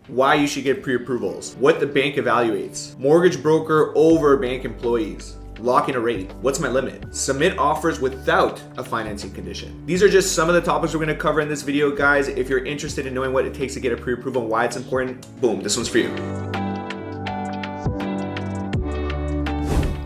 why you should get pre-approvals, what the bank evaluates, mortgage broker over bank employees, lock in a rate, what's my limit, submit offers without a financing condition. These are just some of the topics we're going to cover in this video, guys. If you're interested in knowing what it takes to get a pre-approval and why it's important, boom, this one's for you.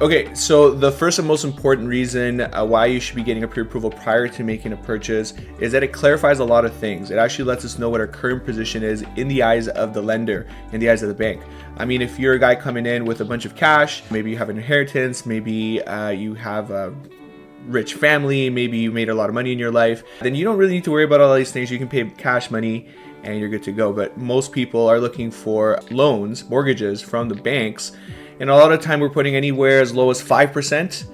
Okay, so the first and most important reason why you should be getting a pre-approval prior to making a purchase is that it clarifies a lot of things. It actually lets us know what our current position is in the eyes of the lender, in the eyes of the bank. I mean, if you're a guy coming in with a bunch of cash, maybe you have an inheritance, maybe you have a rich family, maybe you made a lot of money in your life, then you don't really need to worry about all these things. You can pay cash money and you're good to go. But most people are looking for loans, mortgages from the banks. And a lot of time we're putting anywhere as low as 5%,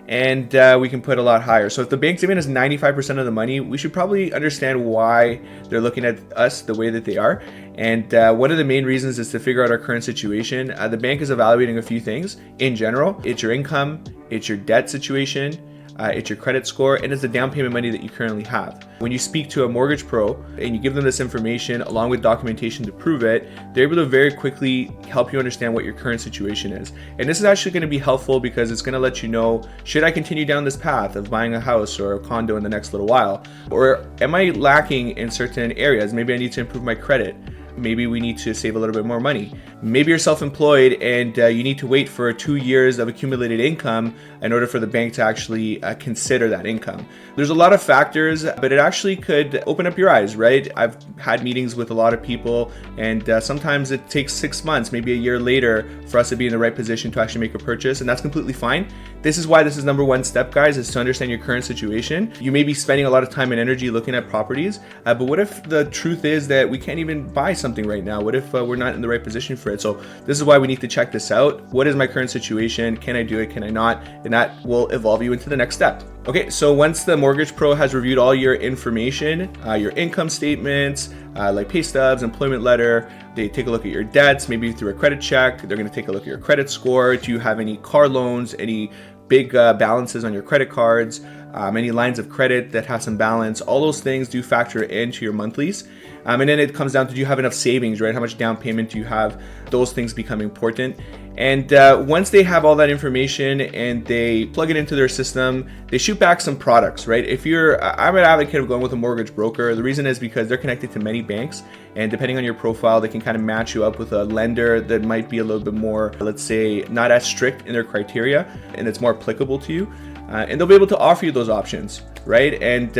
and we can put a lot higher. So if the bank's giving us 95% of the money, we should probably understand why they're looking at us the way that they are. And one of the main reasons is to figure out our current situation. The bank is evaluating a few things in general. It's your income, it's your debt situation, it's your credit score, and it's the down payment money that you currently have. When you speak to a mortgage pro and you give them this information along with documentation to prove it, they're able to very quickly help you understand what your current situation is. And this is actually going to be helpful because it's going to let you know, should I continue down this path of buying a house or a condo in the next little while? Or am I lacking in certain areas? Maybe I need to improve my credit. Maybe we need to save a little bit more money. Maybe you're self-employed and you need to wait for 2 years of accumulated income in order for the bank to actually consider that income. There's a lot of factors, but it actually could open up your eyes, right? I've had meetings with a lot of people, and sometimes it takes 6 months, maybe a year later, for us to be in the right position to actually make a purchase, and that's completely fine. This is why this is number one step, guys, is to understand your current situation. You may be spending a lot of time and energy looking at properties, but what if the truth is that we can't even buy something right now? What if we're not in the right position for it? So this is why we need to check this out. What is my current situation? Can I do it? Can I not? And that will evolve you into the next step. Okay, so once the mortgage pro has reviewed all your information, your income statements, like pay stubs, employment letter, they take a look at your debts, maybe through a credit check. They're going to take a look at your credit score. Do you have any car loans, any big balances on your credit cards, any lines of credit that have some balance? All those things do factor into your monthlies. And then it comes down to, do you have enough savings, right? How much down payment do you have? Those things become important. And once they have all that information and they plug it into their system, they shoot back some products, right? I'm an advocate of going with a mortgage broker. The reason is because they're connected to many banks, and depending on your profile, they can kind of match you up with a lender that might be a little bit more, let's say, not as strict in their criteria, and it's more applicable to you. And they'll be able to offer you those options, right? And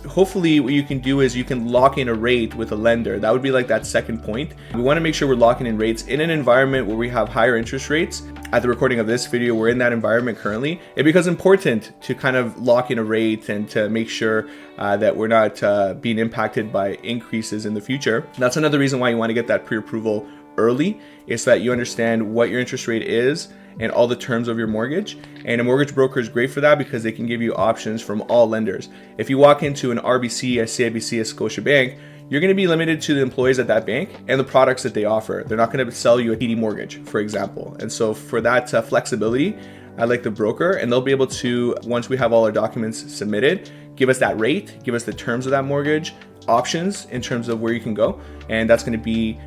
hopefully what you can do is you can lock in a rate with a lender. That would be like that second point. We want to make sure we're locking in rates in an environment where we have higher interest rates. At the recording of this video, we're in that environment currently. It becomes important to kind of lock in a rate and to make sure that we're not being impacted by increases in the future. That's another reason why you want to get that pre-approval early, is so that you understand what your interest rate is and all the terms of your mortgage. And a mortgage broker is great for that because they can give you options from all lenders. If you walk into an RBC, a CIBC, a Scotiabank, you're going to be limited to the employees at that bank and the products that they offer. They're not going to sell you a TD mortgage, for example. And so for that flexibility, I like the broker, and they'll be able to, once we have all our documents submitted, give us that rate, give us the terms of that mortgage, options in terms of where you can go, and that's going to be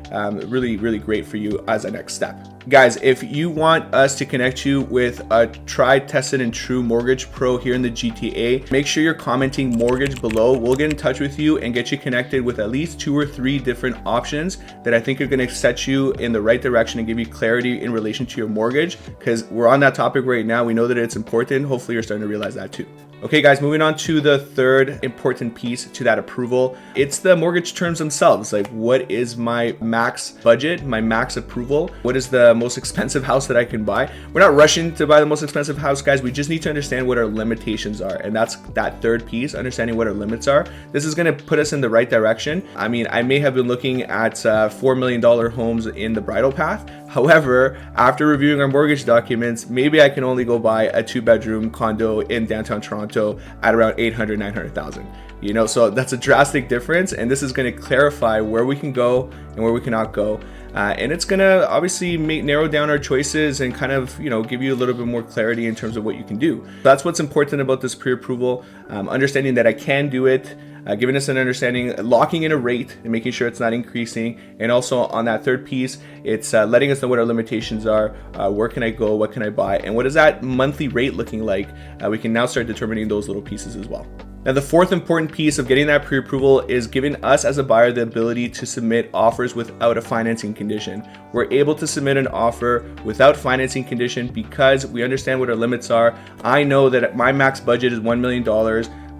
really, really great for you as a next step. Guys, if you want us to connect you with a tried, tested, and true mortgage pro here in the GTA, make sure you're commenting mortgage below. We'll get in touch with you and get you connected with at least 2 or 3 different options that I think are going to set you in the right direction and give you clarity in relation to your mortgage, because we're on that topic right now. We know that it's important. Hopefully you're starting to realize that too. Okay guys, moving on to the third important piece to that approval. It's the mortgage terms themselves. Like, what is my max budget, my max approval? What is the most expensive house that I can buy? We're not rushing to buy the most expensive house, guys. We just need to understand what our limitations are. And that's that third piece, understanding what our limits are. This is gonna put us in the right direction. I mean, I may have been looking at $4 million homes in the bridle path. However, after reviewing our mortgage documents, maybe I can only go buy a 2-bedroom condo in downtown Toronto at around $800,000, $900,000. You know, so that's a drastic difference, and this is going to clarify where we can go and where we cannot go. And it's going to obviously narrow down our choices and kind of, you know, give you a little bit more clarity in terms of what you can do. That's what's important about this pre-approval, understanding that I can do it. giving us an understanding, locking in a rate and making sure it's not increasing. And also on that third piece, it's letting us know what our limitations are, where can I go, what can I buy, and what is that monthly rate looking like. We can now start determining those little pieces as well. Now, the fourth important piece of getting that pre-approval is giving us as a buyer the ability to submit offers without a financing condition. We're able to submit an offer without financing condition because we understand what our limits are. I know that my max budget is $1 million,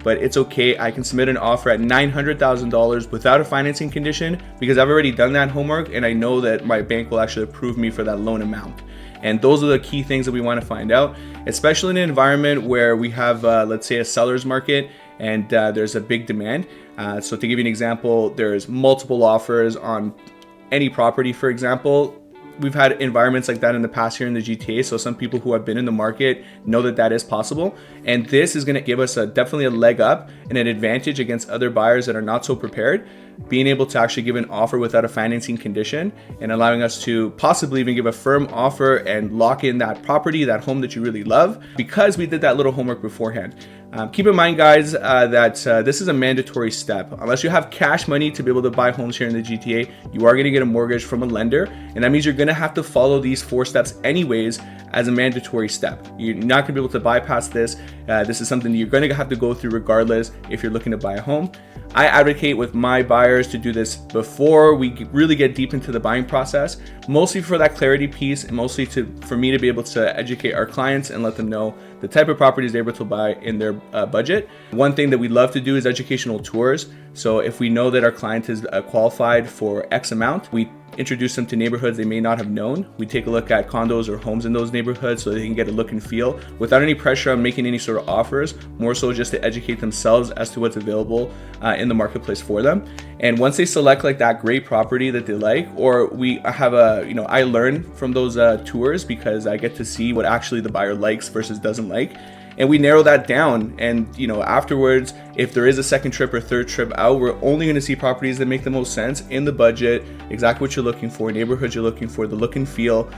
but it's okay. I can submit an offer at $900,000 without a financing condition because I've already done that homework and I know that my bank will actually approve me for that loan amount. And those are the key things that we want to find out, especially in an environment where we have, let's say, a seller's market and there's a big demand. So to give you an example, there's multiple offers on any property, for example. We've had environments like that in the past here in the GTA. So some people who have been in the market know that that is possible. And this is going to give us definitely a leg up and an advantage against other buyers that are not so prepared, being able to actually give an offer without a financing condition and allowing us to possibly even give a firm offer and lock in that property, that home that you really love, because we did that little homework beforehand. Keep in mind, guys, that this is a mandatory step. Unless you have cash money to be able to buy homes here in the GTA, you are going to get a mortgage from a lender. And that means you're going to have to follow these 4 steps anyways as a mandatory step. You're not going to be able to bypass this. This is something you're going to have to go through regardless if you're looking to buy a home. I advocate with my buyers to do this before we really get deep into the buying process, mostly for that clarity piece and mostly for me to be able to educate our clients and let them know the type of properties they're able to buy in their budget. One thing that we love to do is educational tours. So if we know that our client is qualified for X amount, we introduce them to neighborhoods they may not have known. We take a look at condos or homes in those neighborhoods so they can get a look and feel without any pressure on making any sort of offers, more so just to educate themselves as to what's available in the marketplace for them. And once they select like that great property that they like, or we have I learn from those tours because I get to see what actually the buyer likes versus doesn't like. And we narrow that down, and afterwards, if there is a second trip or third trip out, we're only going to see properties that make the most sense in the budget, exactly what you're looking for, neighborhoods you're looking for, the look and feel.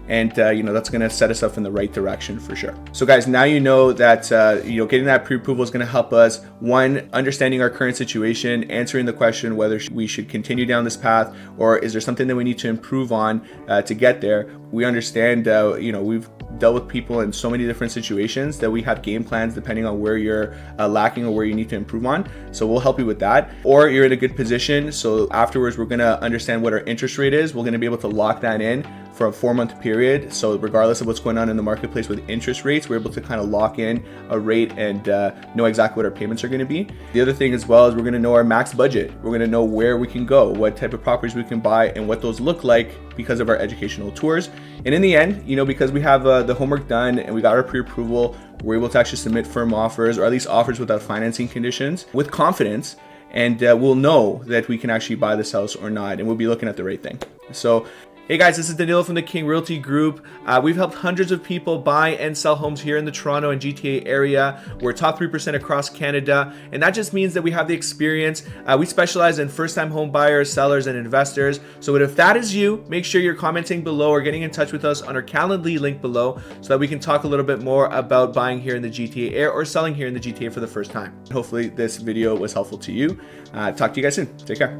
And that's going to set us up in the right direction for sure. So guys, now you know that getting that pre-approval is going to help us, one, understanding our current situation, answering the question whether we should continue down this path, or is there something that we need to improve on to get there. We understand we've dealt with people in so many different situations that we have game plans depending on where you're lacking or where you need to improve on. So we'll help you with that. Or you're in a good position, so afterwards we're going to understand what our interest rate is. We're going to be able to lock that in for a 4-month period. So regardless of what's going on in the marketplace with interest rates, we're able to kind of lock in a rate and know exactly what our payments are going to be. The other thing as well is we're going to know our max budget. We're going to know where we can go, what type of properties we can buy, and what those look like because of our educational tours. And in the end, because we have the homework done and we got our pre-approval, we're able to actually submit firm offers, or at least offers without financing conditions, with confidence. And we'll know that we can actually buy this house or not, and we'll be looking at the right thing. So hey guys, this is Danilo from the King Realty Group. We've helped hundreds of people buy and sell homes here in the Toronto and GTA area. We're top 3% across Canada, and that just means that we have the experience. We specialize in first-time home buyers, sellers, and investors. So if that is you, make sure you're commenting below or getting in touch with us on our Calendly link below so that we can talk a little bit more about buying here in the GTA area or selling here in the GTA for the first time. Hopefully this video was helpful to you. Talk to you guys soon. Take care.